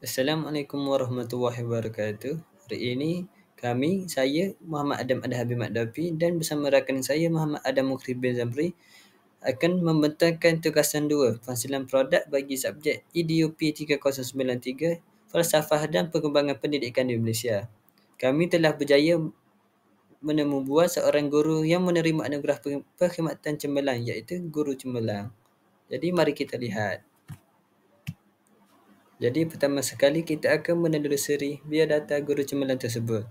Assalamualaikum warahmatullahi wabarakatuh. Hari ini saya Muhammad Adam Adhabi Makdafi dan bersama rakan saya Muhammad Adam Mukhri bin Zamri akan membentangkan tugasan 2 fasilan produk bagi subjek EDUP 3093 Falsafah dan Perkembangan Pendidikan di Malaysia. Kami telah berjaya menemu buah seorang guru yang menerima anugerah perkhidmatan cemerlang iaitu Guru Cemerlang. Jadi mari kita lihat. Jadi pertama sekali kita akan menelusuri biodata guru cemerlang tersebut.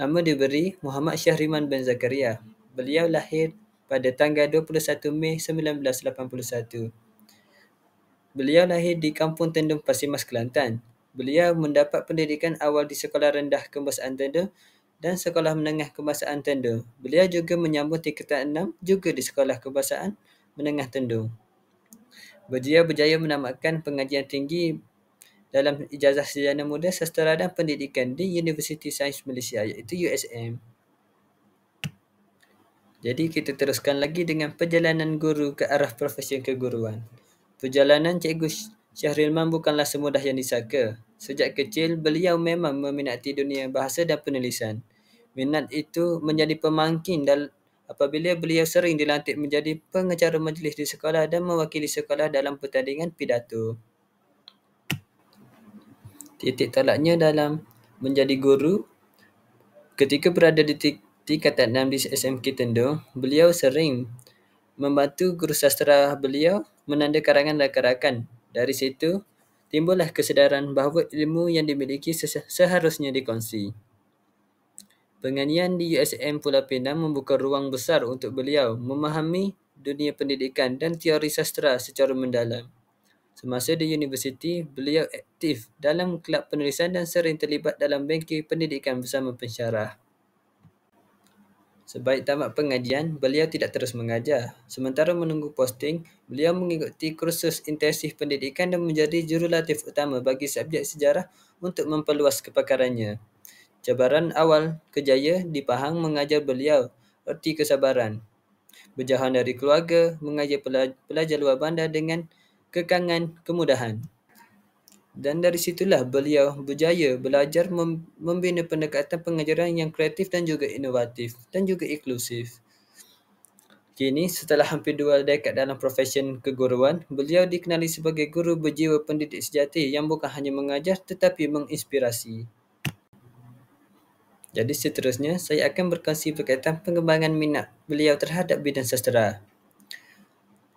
Nama diberi Muhammad Syahriman bin Zakaria. Beliau lahir pada tanggal 21 Mei 1981. Beliau lahir di Kampung Tendung, Pasir Mas, Kelantan. Beliau mendapat pendidikan awal di Sekolah Rendah Kebangsaan Tendung dan Sekolah Menengah Kebangsaan Tendung. Beliau juga menyambung tingkatan 6 juga di Sekolah Kebangsaan Menengah Tendung. Beliau berjaya menamatkan pengajian tinggi dalam ijazah sarjana muda sastera dan pendidikan di Universiti Sains Malaysia iaitu USM. Jadi kita teruskan lagi dengan perjalanan guru ke arah profesi keguruan. Perjalanan Cikgu Syahrilman bukanlah semudah yang disangka. Sejak kecil, beliau memang meminati dunia bahasa dan penulisan. Minat itu menjadi pemangkin apabila beliau sering dilantik menjadi pengacara majlis di sekolah dan mewakili sekolah dalam pertandingan pidato. Titik tolaknya dalam menjadi guru, ketika berada di tingkatan 6 di SMK Tendung, beliau sering membantu guru sastera beliau menanda karangan rakan-rakan. Dari situ, timbullah kesedaran bahawa ilmu yang dimiliki seharusnya dikongsi. Pengajian di USM Pulau Pinang membuka ruang besar untuk beliau memahami dunia pendidikan dan teori sastera secara mendalam. Semasa di universiti, beliau aktif dalam kelab penulisan dan sering terlibat dalam bengkel pendidikan bersama pensyarah. Sebaik tamat pengajian, beliau tidak terus mengajar. Sementara menunggu posting, beliau mengikuti kursus intensif pendidikan dan menjadi jurulatif utama bagi subjek sejarah untuk memperluas kepakarannya. Cabaran awal kejaya di Pahang mengajar beliau erti kesabaran. Berjauhan dari keluarga, mengajar pelajar luar bandar dengan kekangan kemudahan. Dan dari situlah beliau berjaya belajar membina pendekatan pengajaran yang kreatif dan juga inovatif dan juga inklusif. Kini, setelah hampir 2 dekad dalam profesi keguruan, beliau dikenali sebagai guru berjiwa pendidik sejati yang bukan hanya mengajar tetapi menginspirasi. Jadi seterusnya, saya akan berkongsi berkaitan pengembangan minat beliau terhadap bidang sastera.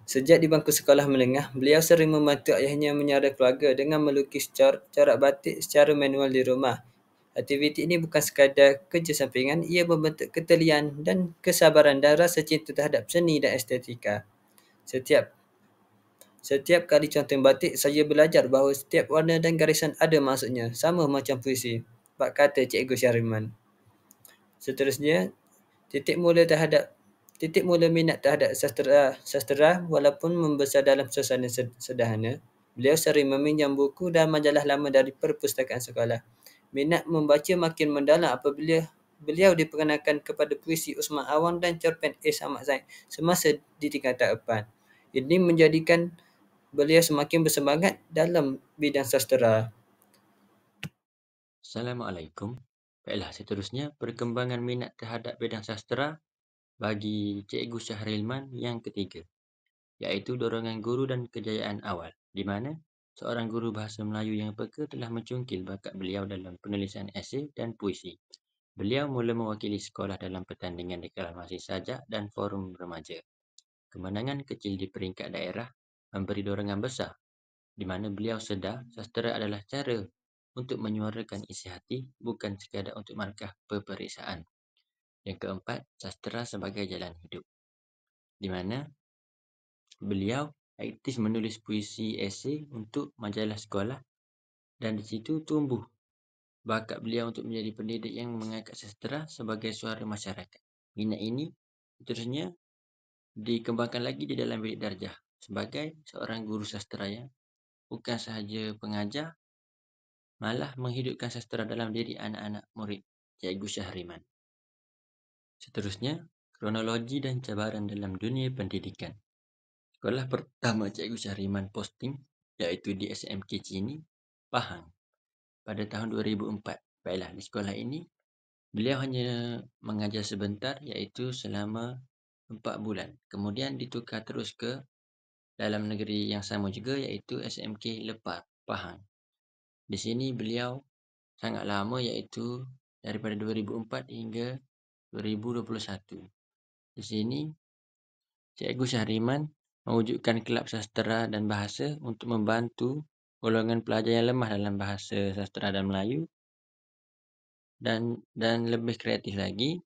Sejak di bangku sekolah menengah, beliau sering membantu ayahnya menyara keluarga dengan melukis corak batik secara manual di rumah. Aktiviti ini bukan sekadar kerja sampingan, ia membentuk ketelian dan kesabaran dan rasa cinta terhadap seni dan estetika. Setiap kali contoh batik, saya belajar bahawa setiap warna dan garisan ada maksudnya, sama macam puisi, bak kata Cikgu Syahriman. Seterusnya, titik mula minat terhadap sastera walaupun membesar dalam suasana sederhana. Beliau sering meminjam buku dan majalah lama dari perpustakaan sekolah. Minat membaca makin mendalam apabila beliau diperkenalkan kepada puisi Usman Awang dan cerpen A. Samad Zaid semasa di tingkatan 4. Ini menjadikan beliau semakin bersemangat dalam bidang sastera. Assalamualaikum. Baiklah, seterusnya perkembangan minat terhadap bidang sastera bagi Cikgu Syahrilman yang ketiga, iaitu dorongan guru dan kejayaan awal, di mana seorang guru bahasa Melayu yang peka telah mencungkil bakat beliau dalam penulisan esei dan puisi. Beliau mula mewakili sekolah dalam pertandingan di kelas masih sajak dan forum remaja. Kemenangan kecil di peringkat daerah memberi dorongan besar, di mana beliau sedar sastera adalah cara untuk menyuarakan isi hati, bukan sekadar untuk markah peperiksaan. Yang keempat, sastera sebagai jalan hidup, di mana beliau aktif menulis puisi esei untuk majalah sekolah dan di situ tumbuh bakat beliau untuk menjadi pendidik yang mengangkat sastera sebagai suara masyarakat. Minat ini seterusnya dikembangkan lagi di dalam bilik darjah sebagai seorang guru sastera yang bukan sahaja pengajar, malah menghidupkan sastera dalam diri anak-anak murid Cikgu Syahriman. Seterusnya, kronologi dan cabaran dalam dunia pendidikan. Sekolah pertama Cikgu Syahriman posting iaitu di SMK Cini Pahang pada tahun 2004. Baiklah, di sekolah ini, beliau hanya mengajar sebentar iaitu selama 4 bulan. Kemudian ditukar terus ke dalam negeri yang sama juga iaitu SMK Lepar, Pahang. Di sini beliau sangat lama iaitu daripada 2004 hingga 2021. Di sini Cikgu Syahriman mewujudkan kelab sastera dan bahasa untuk membantu golongan pelajar yang lemah dalam bahasa sastera dan Melayu, dan lebih kreatif lagi,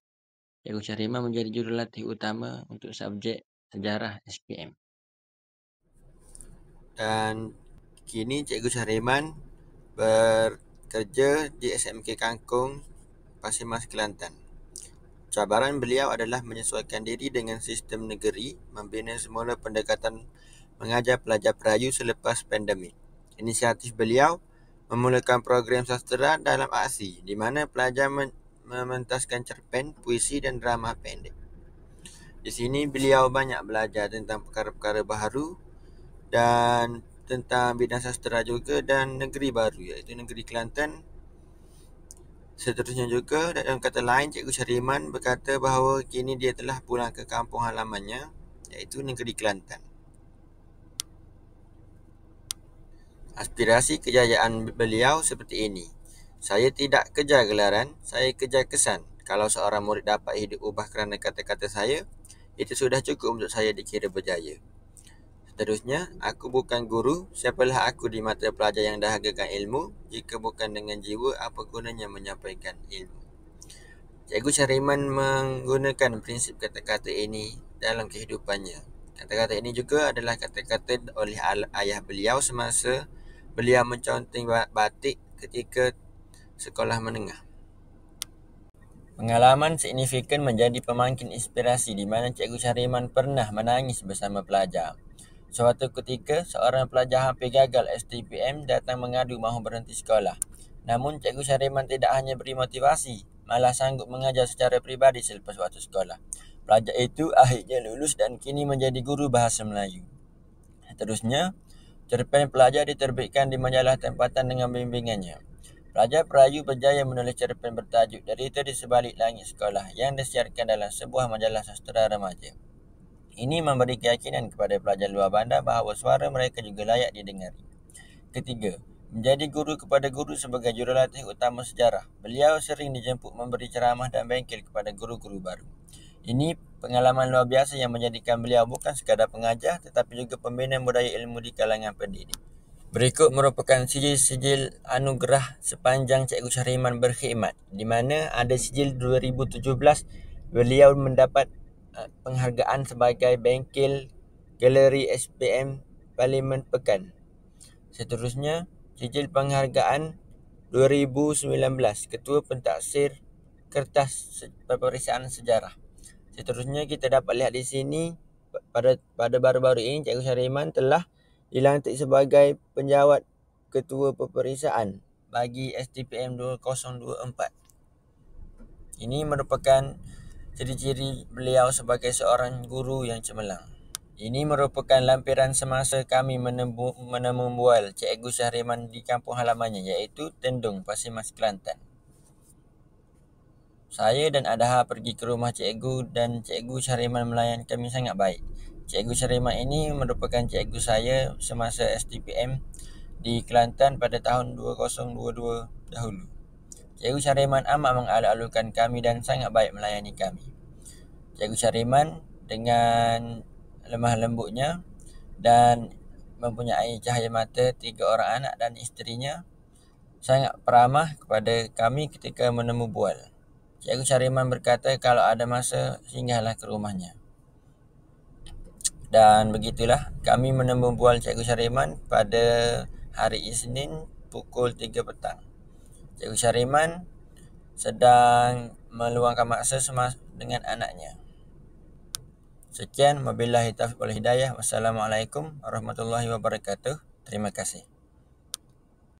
Cikgu Syahriman menjadi jurulatih utama untuk subjek sejarah SPM. Dan kini Cikgu Syahriman bekerja di SMK Kangkung, Pasir Mas, Kelantan. Cabaran beliau adalah menyesuaikan diri dengan sistem negeri, membina semula pendekatan mengajar pelajar Melayu selepas pandemik. Inisiatif beliau memulakan program sastera dalam aksi, di mana pelajar mementaskan cerpen, puisi dan drama pendek. Di sini beliau banyak belajar tentang perkara-perkara baharu dan tentang bidang sastera juga dan negeri baru iaitu negeri Kelantan. Seterusnya juga, dalam kata lain, Cikgu Syahriman berkata bahawa kini dia telah pulang ke kampung halamannya iaitu negeri Kelantan. Aspirasi kejayaan beliau seperti ini. Saya tidak kejar gelaran, saya kejar kesan. Kalau seorang murid dapat hidup ubah kerana kata-kata saya, itu sudah cukup untuk saya dikira berjaya. Seterusnya, aku bukan guru, siapalah aku di mata pelajar yang dahagakan ilmu, jika bukan dengan jiwa, apa gunanya menyampaikan ilmu. Cikgu Syahriman menggunakan prinsip kata-kata ini dalam kehidupannya. Kata-kata ini juga adalah kata-kata oleh ayah beliau semasa beliau menconteng batik ketika sekolah menengah. Pengalaman signifikan menjadi pemangkin inspirasi di mana Cikgu Syahriman pernah menangis bersama pelajar. Suatu ketika, seorang pelajar hampir gagal STPM datang mengadu mahu berhenti sekolah. Namun, Cikgu Syahriman tidak hanya beri motivasi, malah sanggup mengajar secara peribadi selepas waktu sekolah. Pelajar itu akhirnya lulus dan kini menjadi guru bahasa Melayu. Seterusnya, cerpen pelajar diterbitkan di majalah tempatan dengan bimbingannya. Pelajar Melayu berjaya menulis cerpen bertajuk Derita di Sebalik Langit Sekolah yang disiarkan dalam sebuah majalah sastera remaja. Ini memberi keyakinan kepada pelajar luar bandar bahawa suara mereka juga layak didengari. Ketiga, menjadi guru kepada guru sebagai jurulatih utama sejarah. Beliau sering dijemput memberi ceramah dan bengkel kepada guru-guru baru. Ini pengalaman luar biasa yang menjadikan beliau bukan sekadar pengajar tetapi juga pembina budaya ilmu di kalangan pendidik. Berikut merupakan sijil-sijil anugerah sepanjang Cikgu Syahriman berkhidmat, di mana ada sijil 2017 beliau mendapat penghargaan sebagai bengkel Galeri SPM Parlimen Pekan. Seterusnya, sijil penghargaan 2019 Ketua Pentaksir Kertas Peperiksaan Sejarah. Seterusnya, kita dapat lihat di sini pada baru-baru ini Cikgu Syahriman telah dilantik sebagai penjawat Ketua Peperiksaan bagi STPM 2024. Ini merupakan ciri-ciri beliau sebagai seorang guru yang cemerlang. Ini merupakan lampiran semasa kami menemu bual Cikgu Syahriman di kampung halamannya iaitu Tendung, Pasir Mas, Kelantan. Saya dan Adaha pergi ke rumah cikgu dan Cikgu Syahriman melayan kami sangat baik. Cikgu Syahriman ini merupakan cikgu saya semasa STPM di Kelantan pada tahun 2022 dahulu. Cikgu Syahriman amat mengalu-alukan kami dan sangat baik melayani kami. Cikgu Syahriman dengan lemah lembutnya dan mempunyai cahaya mata 3 orang anak dan isterinya sangat peramah kepada kami ketika menemu bual. Cikgu Syahriman berkata kalau ada masa singgahlah ke rumahnya. Dan begitulah kami menemu bual Cikgu Syahriman pada hari Isnin pukul 3 petang. Cikgu Syahriman sedang meluangkan masa dengan anaknya. Sekian, wabillahi taufiq wal hidayah. Wassalamualaikum warahmatullahi wabarakatuh. Terima kasih.